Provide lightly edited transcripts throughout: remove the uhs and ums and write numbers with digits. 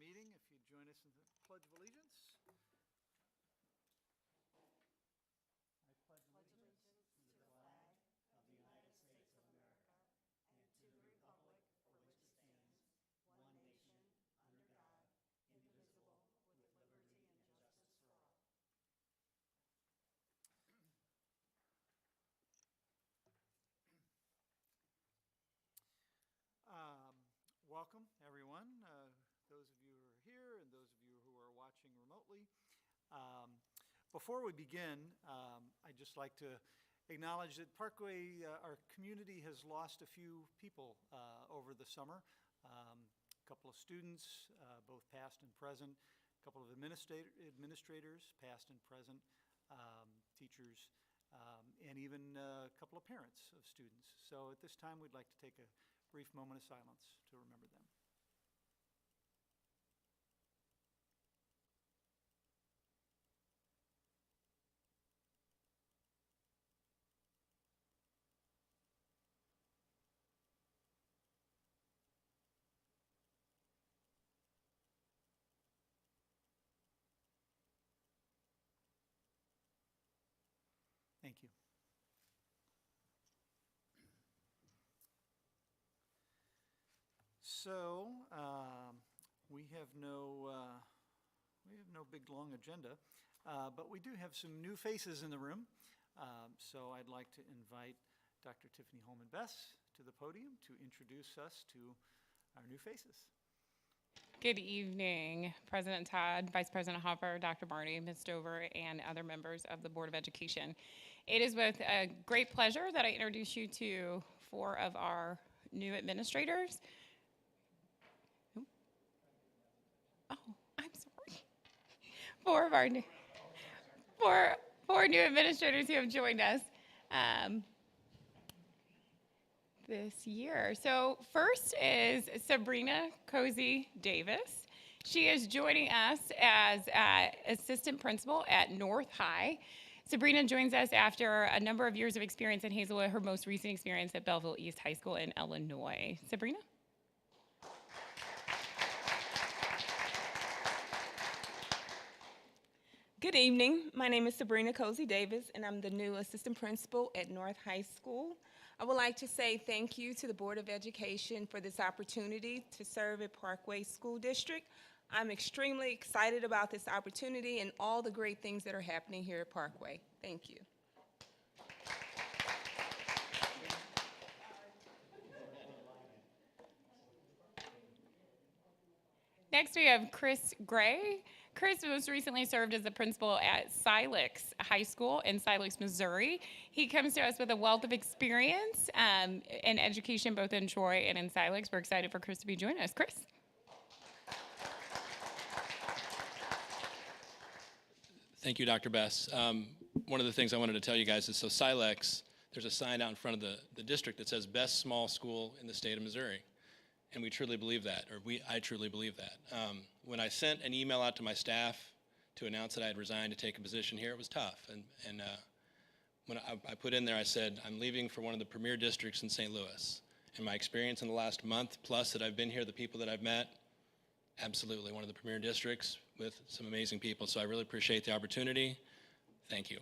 meeting. If you'd join us in the Pledge of Allegiance. I pledge allegiance to the flag of the United States of America and to the republic for which it stands, one nation, under God, indivisible, with liberty and justice for all. Welcome, everyone. Those of you who are here and those of you who are watching remotely. Before we begin, I'd just like to acknowledge that Parkway, our community, has lost a few people over the summer. A couple of students, both past and present, a couple of administrators, past and present, teachers, and even a couple of parents of students. So at this time, we'd like to take a brief moment of silence to remember them. Thank you. So we have no big long agenda, but we do have some new faces in the room. So I'd like to invite Dr. Tiffany Holman-Bess to the podium to introduce us to our new faces. Good evening, President Todd, Vice President Hopper, Dr. Barney, Ms. Dover, and other members of the Board of Education. It is with a great pleasure that I introduce you to 4 of our new administrators. Oh, I'm sorry. 4 of our new, four new administrators who have joined us this year. So first is Sabrina Cozy Davis. She is joining us as assistant principal at North High. Sabrina joins us after a number of years of experience in Hazelwood, her most recent experience at Belleville East High School in Illinois. Sabrina? Good evening. My name is Sabrina Cozy Davis, and I'm the new assistant principal at North High School. I would like to say thank you to the Board of Education for this opportunity to serve at Parkway School District. I'm extremely excited about this opportunity and all the great things that are happening here at Parkway. Thank you. Next, we have Chris Gray. Chris most recently served as the principal at Silex High School in Silex, Missouri. He comes to us with a wealth of experience in education, both in Troy and in Silex. We're excited for Chris to be joining us. Chris? Thank you, Dr. Bess. One of the things I wanted to tell you guys is, so Silex, there's a sign out in front of the district that says best small school in the state of Missouri. And we truly believe that, or I truly believe that. When I sent an email out to my staff to announce that I had resigned to take a position here, it was tough. And when I put in there, I said, I'm leaving for one of the premier districts in St. Louis. And my experience in the last month plus that I've been here, the people that I've met, absolutely one of the premier districts with some amazing people. So I really appreciate the opportunity. Thank you.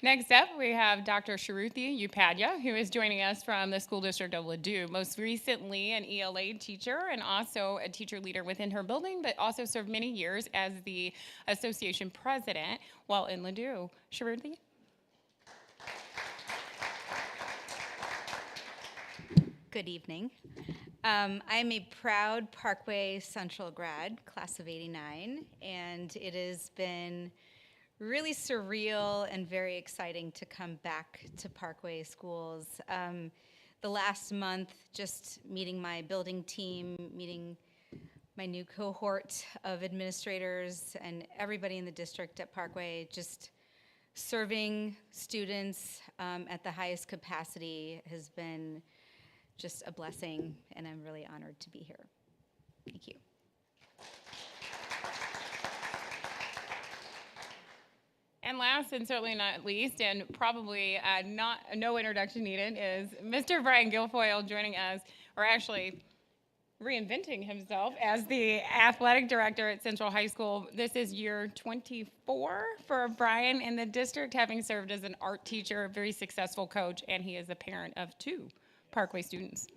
Next up, we have Dr. Sharuthi Upadhyay, who is joining us from the School District of Ladue, most recently an ELA teacher and also a teacher leader within her building, but also served many years as the association president while in Ladue. Sharuthi? Good evening. I'm a proud Parkway Central grad, class of '89, and it has been really surreal and very exciting to come back to Parkway Schools. The last month, just meeting my building team, meeting my new cohort of administrators and everybody in the district at Parkway, just serving students at the highest capacity has been just a blessing, and I'm really honored to be here. Thank you. And last last and certainly not least, and probably no introduction needed, is Mr. Brian Guilfoyle joining us, or actually reinventing himself as the athletic director at Central High School. This is year 24 for Brian in the district, having served as an art teacher, a very successful coach, and he is a parent of 2 Parkway students.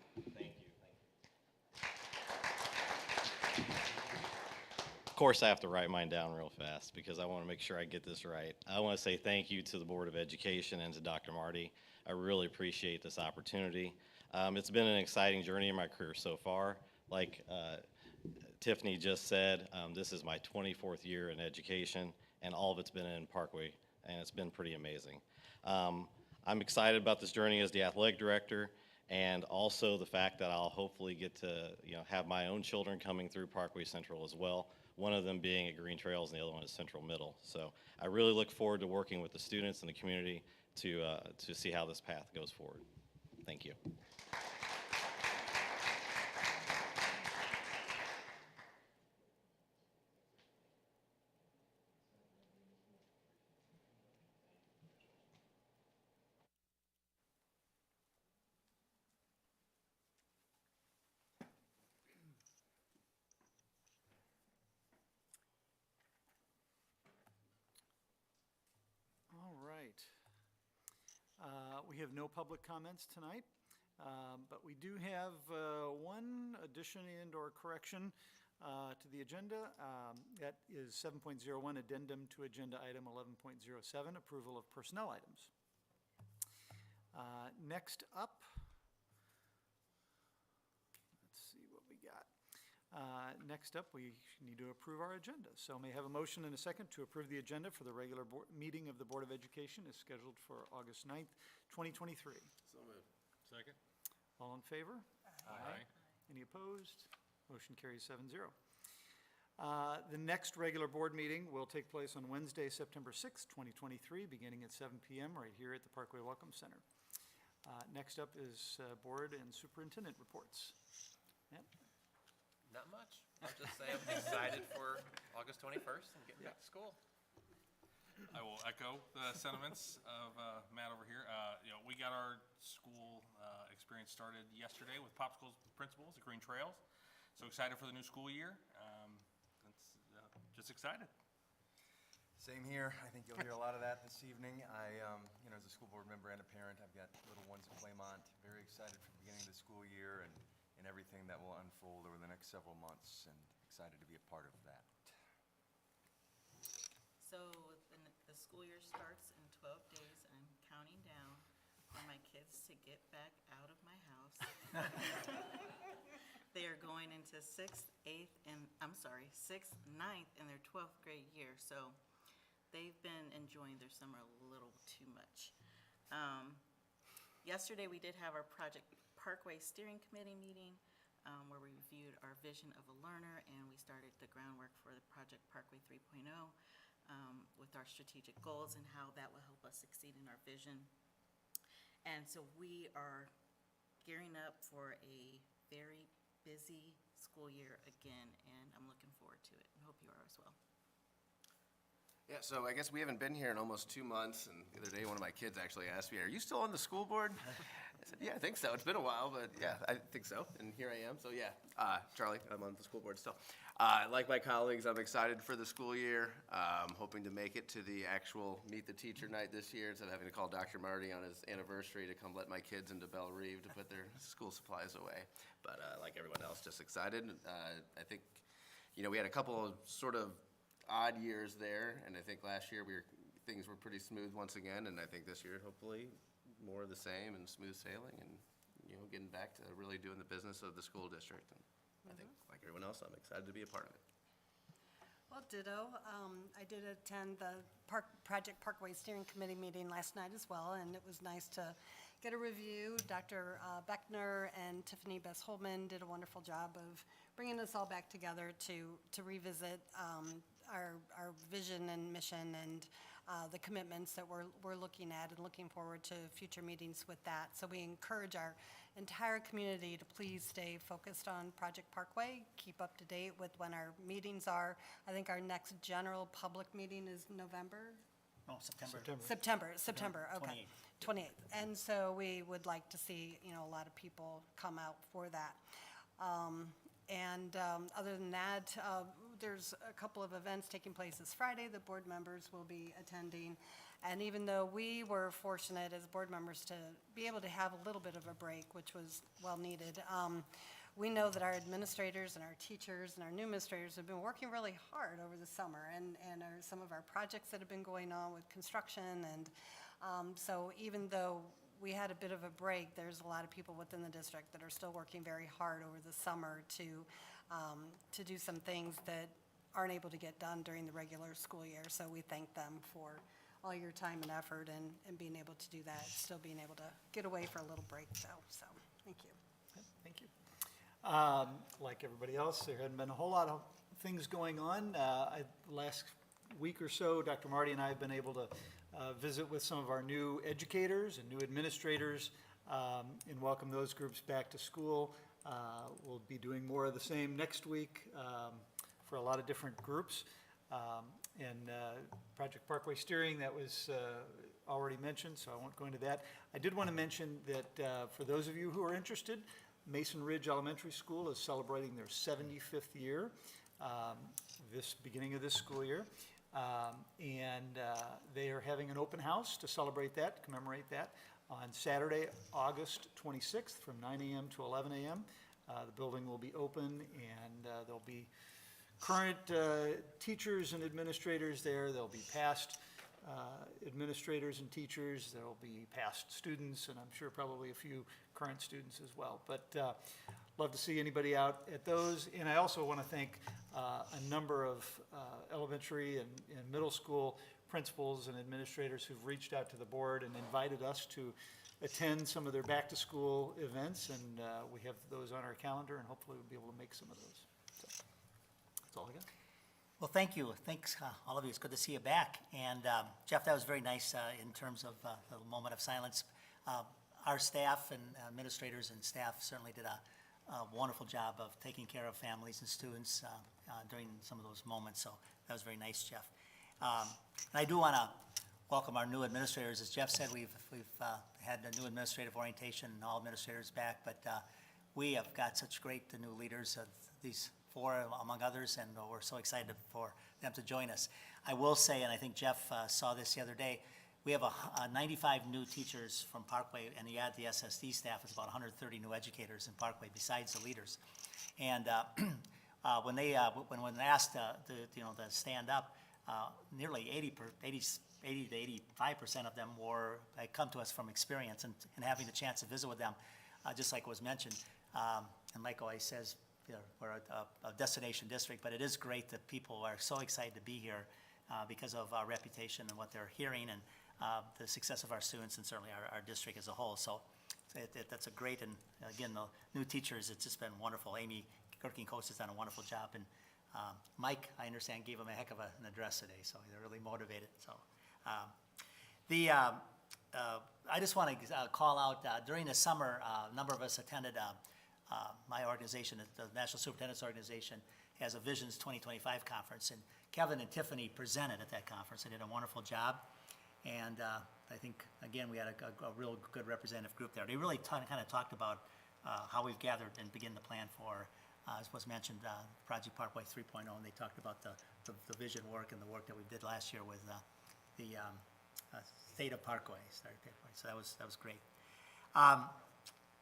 Of course, I have to write mine down real fast because I want to make sure I get this right. I want to say thank you to the Board of Education and to Dr. Marty. I really appreciate this opportunity. It's been an exciting journey in my career so far. Like Tiffany just said, this is my 24th year in education, and all of it's been in Parkway, and it's been pretty amazing. I'm excited about this journey as the athletic director, and also the fact that I'll hopefully get to have my own children coming through Parkway Central as well. One of them being at Green Trails, and the other one is Central Middle. So I really look forward to working with the students and the community to see how this path goes forward. Thank you. All right. We have no public comments tonight, but we do have one addition and/or correction to the agenda. That is 7.01, addendum to agenda item 11.07, approval of personnel items. Next up, let's see what we got. Next up, we need to approve our agenda. So may I have a motion and a second to approve the agenda for the regular meeting of the Board of Education is scheduled for August 9th, 2023. So moved. Second. All in favor? Aye. Any opposed? Motion carries 7-0. The next regular board meeting will take place on Wednesday, September 6th, 2023, beginning at 7 p.m. right here at the Parkway Welcome Center. Next up is board and superintendent reports. Matt? Not much. I'll just say I'm excited for August 21st and getting back to school. I will echo the sentiments of Matt over here. We got our school experience started yesterday with Popsicle Principals at Green Trails. So excited for the new school year. Just excited. Same here. I think you'll hear a lot of that this evening. As a school board member and a parent, I've got little ones at Claymont. Very excited for the beginning of the school year and everything that will unfold over the next several months, and excited to be a part of that. So the school year starts in 12 days, and I'm counting down for my kids to get back out of my house. They are going into 6th, 9th, and their 12th grade year. So they've been enjoying their summer a little too much. Yesterday we did have our Project Parkway Steering Committee meeting where we reviewed our vision of a learner, and we started the groundwork for the Project Parkway 3.0 with our strategic goals and how that will help us succeed in our vision. And so we are gearing up for a very busy school year again, and I'm looking forward to it, and hope you are as well. Yeah, so I guess we haven't been here in almost 2 months, and the other day one of my kids actually asked me, "Are you still on the school board?" I said, "Yeah, I think so. It's been a while, but yeah, I think so." And here I am. So yeah, Charlie, I'm on the school board still. Like my colleagues, I'm excited for the school year. Hoping to make it to the actual Meet the Teacher night this year instead of having to call Dr. Marty on his anniversary to come let my kids into Belle Reve to put their school supplies away. But like everyone else, just excited. I think, we had a couple of sort of odd years there, and I think last year things were pretty smooth once again, and I think this year hopefully more of the same and smooth sailing, and getting back to really doing the business of the school district. And I think like everyone else, I'm excited to be a part of it. Well, ditto. I did attend the Project Parkway Steering Committee meeting last night as well, and it was nice to get a review. Dr. Beckner and Tiffany Bess-Holman did a wonderful job of bringing us all back together to revisit our vision and mission and the commitments that we're looking at, and looking forward to future meetings with that. So we encourage our entire community to please stay focused on Project Parkway, keep up to date with when our meetings are. I think our next general public meeting is November No, September. September, okay. 28th. And so we would like to see, a lot of people come out for that. Other than that, there's a couple of events taking place this Friday. The board members will be attending. And even though we were fortunate as board members to be able to have a little bit of a break, which was well needed, we know that our administrators and our teachers and our new administrators have been working really hard over the summer, and some of our projects that have been going on with construction. And so even though we had a bit of a break, there's a lot of people within the district that are still working very hard over the summer to do some things that aren't able to get done during the regular school year. So we thank them for all your time and effort and being able to do that, still being able to get away for a little break though. So, thank you. Thank you. Like everybody else, there hadn't been a whole lot of things going on. Last week or so, Dr. Marty and I have been able to visit with some of our new educators and new administrators and welcome those groups back to school. We'll be doing more of the same next week for a lot of different groups. Project Parkway Steering, that was already mentioned, so I won't go into that. I did want to mention that for those of you who are interested, Mason Ridge Elementary School is celebrating their 75th year this beginning of this school year. They are having an open house to celebrate that, commemorate that, on Saturday, August 26th from 9 a.m. to 11 a.m. The building will be open, and there'll be current teachers and administrators there. There'll be past administrators and teachers. There'll be past students, and I'm sure probably a few current students as well. But love to see anybody out at those. And I also want to thank a number of elementary and middle school principals and administrators who've reached out to the board and invited us to attend some of their back-to-school events. And we have those on our calendar, and hopefully we'll be able to make some of those. So that's all I got. Well, thank you. Thanks, all of you. It's good to see you back. And Jeff, that was very nice in terms of the moment of silence. Our staff and administrators and staff certainly did a wonderful job of taking care of families and students during some of those moments. So that was very nice, Jeff. And I do want to welcome our new administrators. As Jeff said, we've had a new administrative orientation and all administrators back, but we have got such great new leaders, these four among others, and we're so excited for them to join us. I will say, and I think Jeff saw this the other day, we have 95 new teachers from Parkway, and you add the SSD staff, it's about 130 new educators in Parkway besides the leaders. And when they asked to stand up, nearly 80 to 85% of them had come to us from experience and having the chance to visit with them, just like was mentioned. And like always says, we're a destination district, but it is great that people are so excited to be here because of our reputation and what they're hearing and the success of our students and certainly our district as a whole. So that's a great, and again, the new teachers, it's just been wonderful. Amy Kirking-Coast has done a wonderful job, and Mike, I understand, gave him a heck of an address today, so they're really motivated. So I just want to call out, during the summer, a number of us attended my organization, the National Superintendent's Organization, has a Visions 2025 conference, and Kevin and Tiffany presented at that conference. They did a wonderful job, and I think, again, we had a real good representative group there. They really kind of talked about how we've gathered and begin to plan for, as was mentioned, Project Parkway 3.0, and they talked about the vision work and the work that we did last year with the State of Parkway. So that was great.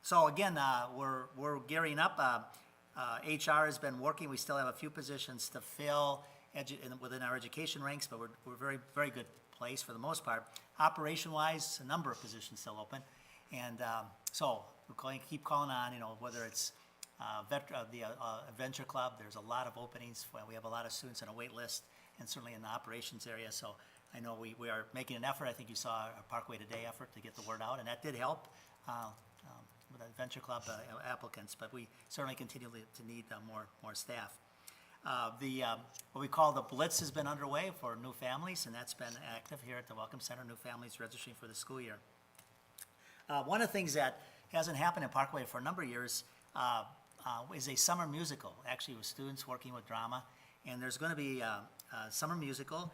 So again, we're gearing up. HR has been working. We still have a few positions to fill within our education ranks, but we're very, very good place for the most part. Operation-wise, a number of positions still open. And so we're keep calling on, whether it's the Adventure Club, there's a lot of openings. We have a lot of students on a wait list, and certainly in the operations area. So I know we are making an effort. I think you saw our Parkway Today effort to get the word out, and that did help with the Adventure Club applicants, but we certainly continue to need more staff. What we call the Blitz has been underway for new families, and that's been active here at the Welcome Center, new families registering for the school year. One of the things that hasn't happened in Parkway for a number of years is a summer musical, actually with students working with drama, and there's going to be a summer musical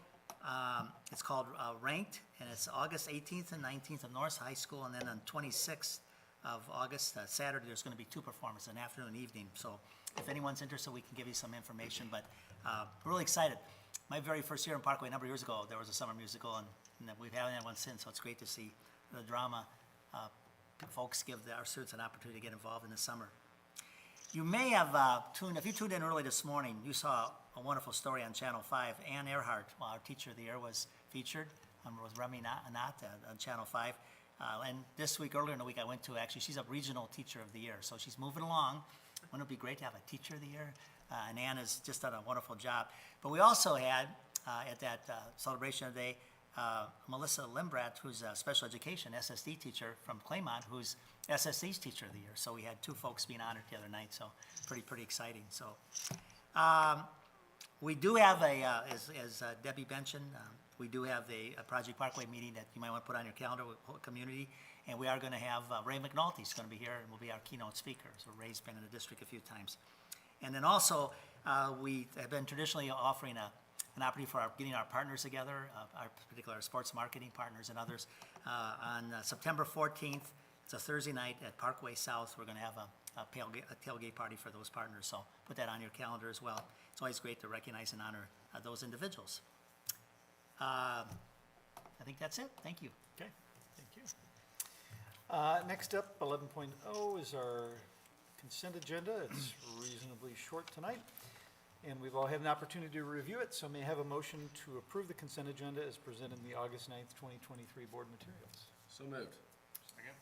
It's called Ranked, and it's August 18th and 19th of North High School, and then on 26th of August, Saturday, there's going to be 2 performances, an afternoon and evening. So if anyone's interested, we can give you some information, but we're really excited. My very first year in Parkway, a number of years ago, there was a summer musical, and we've had that one since, so it's great to see the drama folks give our students an opportunity to get involved in the summer. You may have if you tuned in early this morning, you saw a wonderful story on Channel 5. Ann Earhart, our Teacher of the Year, was featured with Remy Anat on Channel 5. And this week, earlier in the week, I went to, actually, she's a Regional Teacher of the Year, so she's moving along. Wouldn't it be great to have a Teacher of the Year? And Ann has just done a wonderful job. But we also had, at that celebration of the day, Melissa Limbrat, who's a special education SSD teacher from Claymont, who's SSD's Teacher of the Year. So we had 2 folks being honored the other night, so pretty exciting. So we do have as Debbie mentioned, we do have a Project Parkway meeting that you might want to put on your calendar with the community. And we are going to have Ray McNulty's going to be here and will be our keynote speaker. So Ray's been in the district a few times. And then also, we have been traditionally offering an opportunity for getting our partners together, particularly our sports marketing partners and others. On September 14th, it's a Thursday night at Parkway South. We're going to have a tailgate party for those partners. So put that on your calendar as well. It's always great to recognize and honor those individuals. I think that's it. Thank you. Okay, thank you. Next up, 11.0 is our consent agenda. It's reasonably short tonight, and we've all had an opportunity to review it, so may I have a motion to approve the consent agenda as presented in the August 9th, 2023 board materials. So moved. Second.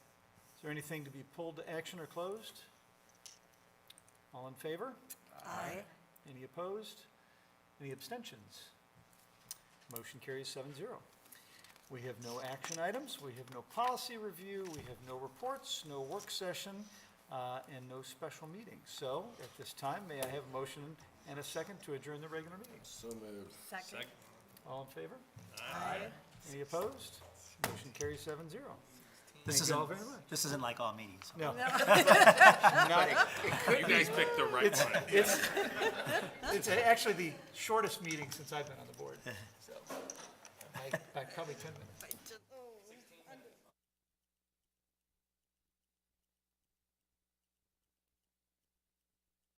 Is there anything to be pulled to action or closed? All in favor? Aye. Any opposed? Any abstentions? Motion carries 7-0. We have no action items, we have no policy review, we have no reports, no work session, and no special meetings. So at this time, may I have a motion and a second to adjourn the regular meeting? So moved. Second. All in favor? Aye. Any opposed? Motion carries 7-0. This Thank you all isn't, very much. this isn't like all meetings. No. You guys picked the right one. It's actually the shortest meeting since I've been on the board, so, by probably 10 minutes.